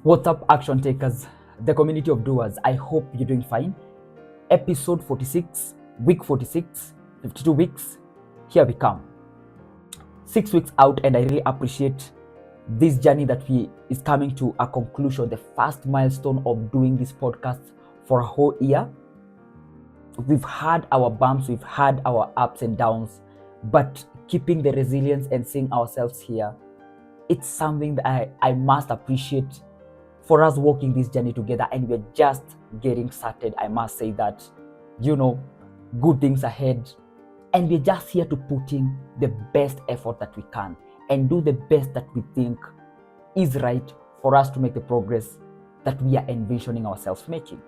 What's up, action takers, the community of doers? I hope you're doing fine. Episode 46, week 46, 52 weeks. Here we come. 6 weeks out, and I really appreciate this journey that is coming to a conclusion. The first milestone of doing this podcast for a whole year. We've had our bumps, we've had our ups and downs, but keeping the resilience and seeing ourselves here, it's something that I must appreciate for us walking this journey together, and we're just getting started. I must say that, good things ahead, and we're just here to put in the best effort that we can and do the best that we think is right for us to make the progress that we are envisioning ourselves making.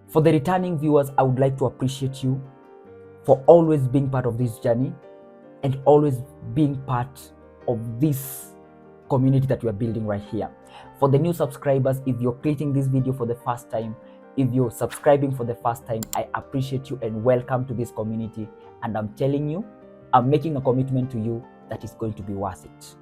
For the returning viewers, I would like to appreciate you for always being part of this journey and always being part of this community that we are building right here. For the new subscribers, if you're clicking this video for the first time, if you're subscribing for the first time, I appreciate you and welcome to this community. And I'm telling you, I'm making a commitment to you that is going to be worth it.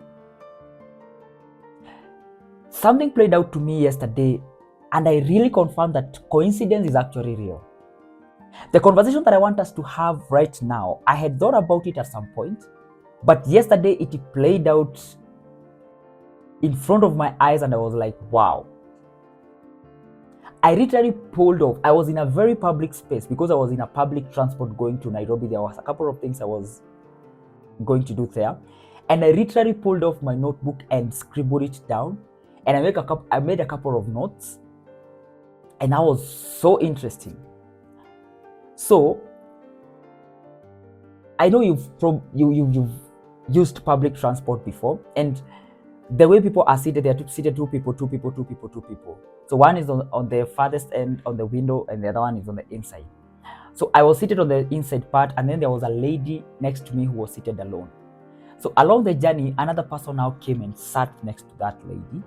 Something played out to me yesterday, and I really confirmed that coincidence is actually real. The conversation that I want us to have right now, I had thought about it at some point, but yesterday it played out in front of my eyes, and I was like, wow. I literally pulled off. I was in a very public space because I was in a public transport going to Nairobi. There was a couple of things I was going to do there, and I literally pulled off my notebook and scribbled it down, and I made a couple of notes, and that was so interesting. So I know you've used public transport before, and the way people are seated, they are seated two people. So one is on the farthest end on the window, and the other one is on the inside. So I was seated on the inside part, and then there was a lady next to me who was seated alone. So along the journey, another person now came and sat next to that lady.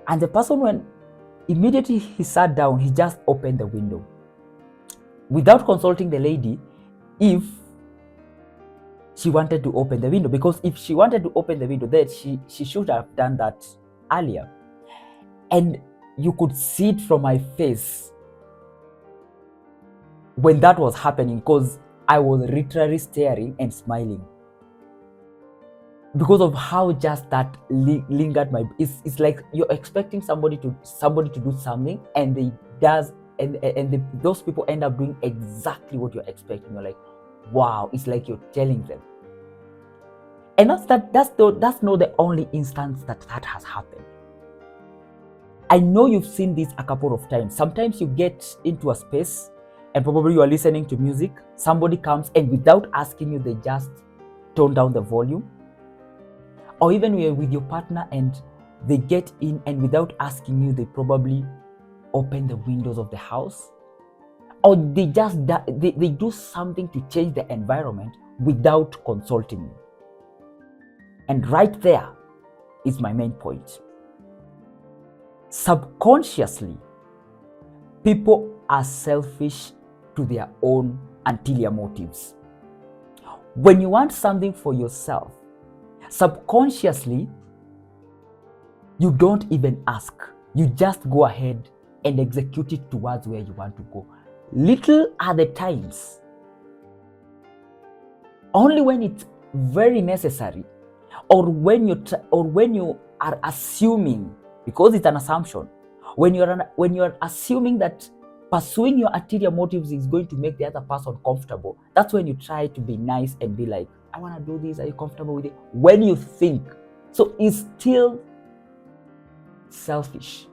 And the person, when immediately he sat down, he just opened the window without consulting the lady if she wanted to open the window, because if she wanted to open the window, then she should have done that earlier. And you could see it from my face when that was happening, because I was literally staring and smiling because of how just that lingered my. It's like you're expecting somebody to do something, and they does, and those people end up doing exactly what you're expecting. You're like, wow, it's like you're telling them. And that's not the only instance that has happened. I know you've seen this a couple of times. Sometimes you get into a space and probably you are listening to music. Somebody comes and without asking you, they just tone down the volume. Or even you're with your partner and they get in, and without asking you, they probably open the windows of the house. Or they do something to change the environment without consulting you. And right there is my main point. Subconsciously, people are selfish to their own ulterior motives. When you want something for yourself, subconsciously, you don't even ask. You just go ahead and execute it towards where you want to go. Little are the times, only when it's very necessary, or when you are assuming, because it's an assumption, when you're assuming that pursuing your ulterior motives is going to make the other person comfortable, that's when you try to be nice and be like, I want to do this, are you comfortable with it? When you think. So it's still selfish,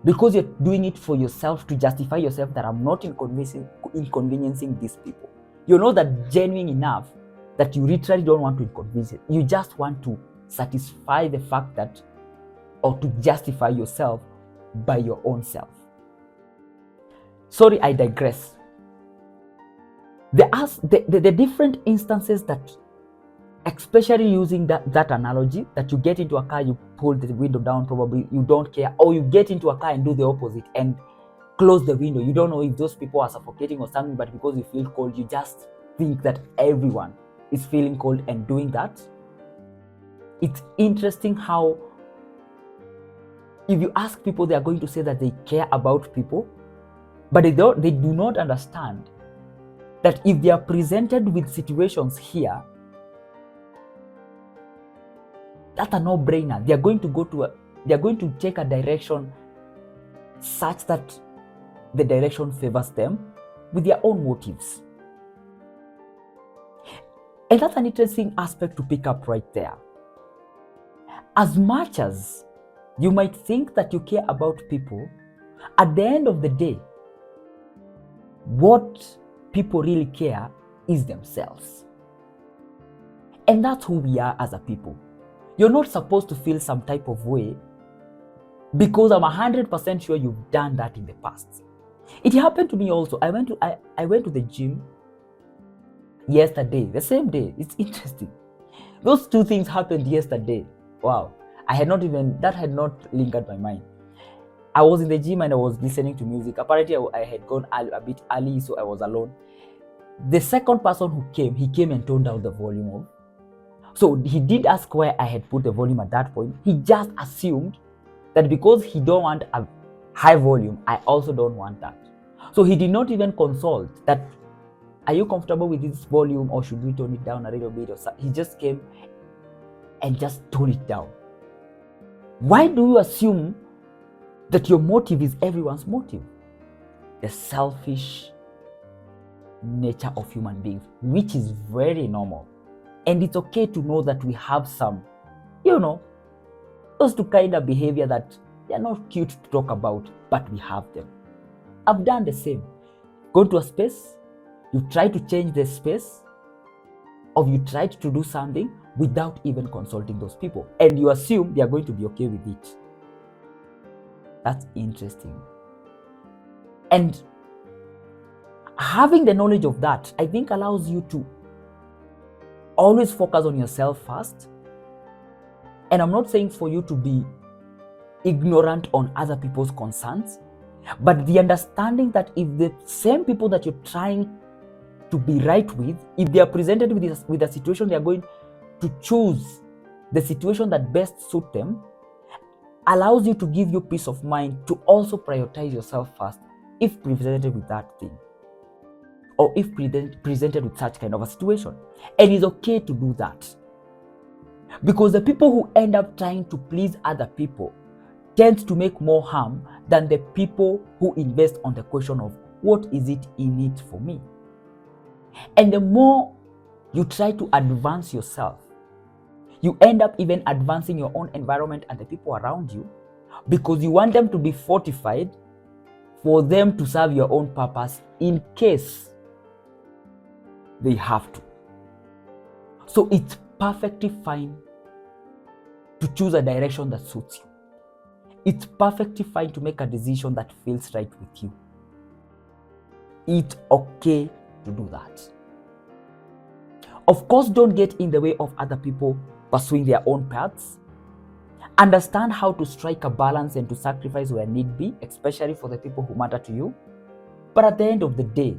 because you're doing it for yourself, to justify yourself that I'm not inconveniencing these people. You're not that genuine enough that you literally don't want to inconvenience it. You just want to satisfy the fact that, or to justify yourself by your own self. Sorry, I digress. The different instances that, especially using that analogy, that you get into a car, you pull the window down, probably you don't care, or you get into a car and do the opposite and close the window. You don't know if those people are suffocating or something, but because you feel cold, you just think that everyone is feeling cold and doing that. It's interesting how If you ask people, they are going to say that they care about people, but they do not understand that if they are presented with situations here, that's a no-brainer. They are going to take a direction such that the direction favors them with their own motives. And that's an interesting aspect to pick up right there. As much as you might think that you care about people, at the end of the day, what people really care is themselves. And that's who we are as a people. You're not supposed to feel some type of way because I'm 100% sure you've done that in the past. It happened to me also. I went to the gym yesterday, the same day. It's interesting. Those two things happened yesterday. Wow. That had not lingered my mind. I was in the gym and I was listening to music. Apparently, I had gone a bit early, so I was alone. The second person who came, he came and toned down the volume of. So he did ask where I had put the volume at that point. He just assumed that because he don't want a high volume, I also don't want that. So he did not even consult that, are you comfortable with this volume or should we tone it down a little bit? He just came and just toned it down. Why do you assume that your motive is everyone's motive? The selfish nature of human beings, which is very normal. And it's okay to know that we have some, those two kind of behavior that they're not cute to talk about, but we have them. I've done the same. Go to a space, you try to change the space, or you tried to do something without even consulting those people, and you assume they are going to be okay with it. That's interesting. And having the knowledge of that, I think, allows you to always focus on yourself first. And I'm not saying for you to be ignorant on other people's concerns, but the understanding that if the same people that you're trying to be right with, if they are presented with a situation, they are going to choose the situation that best suits them, allows you to give you peace of mind to also prioritize yourself first if presented with that thing, or if presented with such kind of a situation. And it's okay to do that, because the people who end up trying to please other people tend to make more harm than the people who invest on the question of what is it in it for me. And the more you try to advance yourself, you end up even advancing your own environment and the people around you, because you want them to be fortified for them to serve your own purpose in case they have to. So it's perfectly fine to choose a direction that suits you. It's perfectly fine to make a decision that feels right with you. It's okay to do that. Of course, don't get in the way of other people pursuing their own paths. Understand how to strike a balance and to sacrifice where need be, especially for the people who matter to you. But at the end of the day,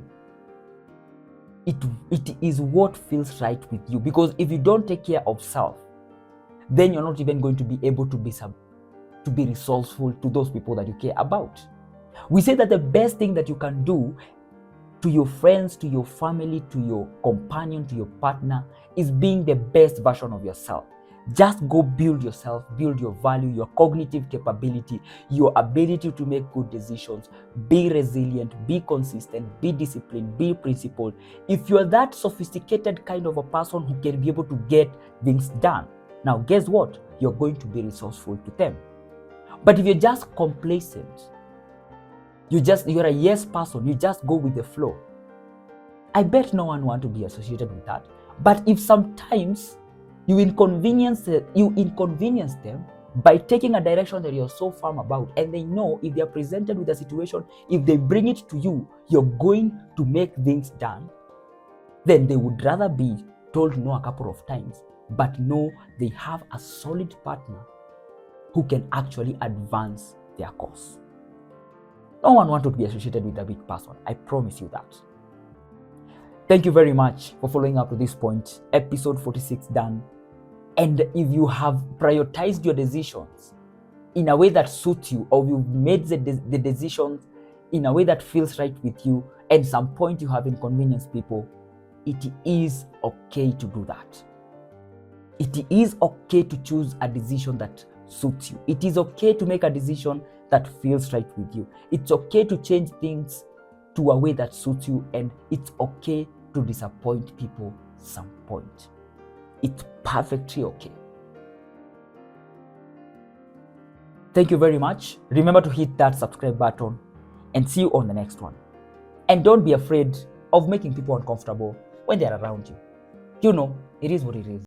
it is what feels right with you. Because if you don't take care of self, then you're not even going to be able to be resourceful to those people that you care about. We say that the best thing that you can do to your friends, to your family, to your companion, to your partner, is being the best version of yourself. Just go build yourself, build your value, your cognitive capability, your ability to make good decisions. Be resilient, be consistent, be disciplined, be principled. If you're that sophisticated kind of a person who can be able to get things done, now guess what? You're going to be resourceful to them. But if you're just complacent, you're a yes person, you just go with the flow, I bet no one wants to be associated with that. But if sometimes you inconvenience them by taking a direction that you're so firm about, and they know if they're presented with a situation, if they bring it to you, you're going to make things done, then they would rather be told no a couple of times, but know they have a solid partner who can actually advance their cause. No one wants to be associated with a weak person. I promise you that. Thank you very much for following up to this point. Episode 46 done. And if you have prioritized your decisions in a way that suits you, or you've made the decisions in a way that feels right with you, and some point you have inconvenienced people, it is okay to do that. It is okay to choose a decision that suits you. It is okay to make a decision that feels right with you. It's okay to change things to a way that suits you, and it's okay to disappoint people some point. It's perfectly okay. Thank you very much. Remember to hit that subscribe button, and see you on the next one. And don't be afraid of making people uncomfortable when they're around you. You know, it is what it is.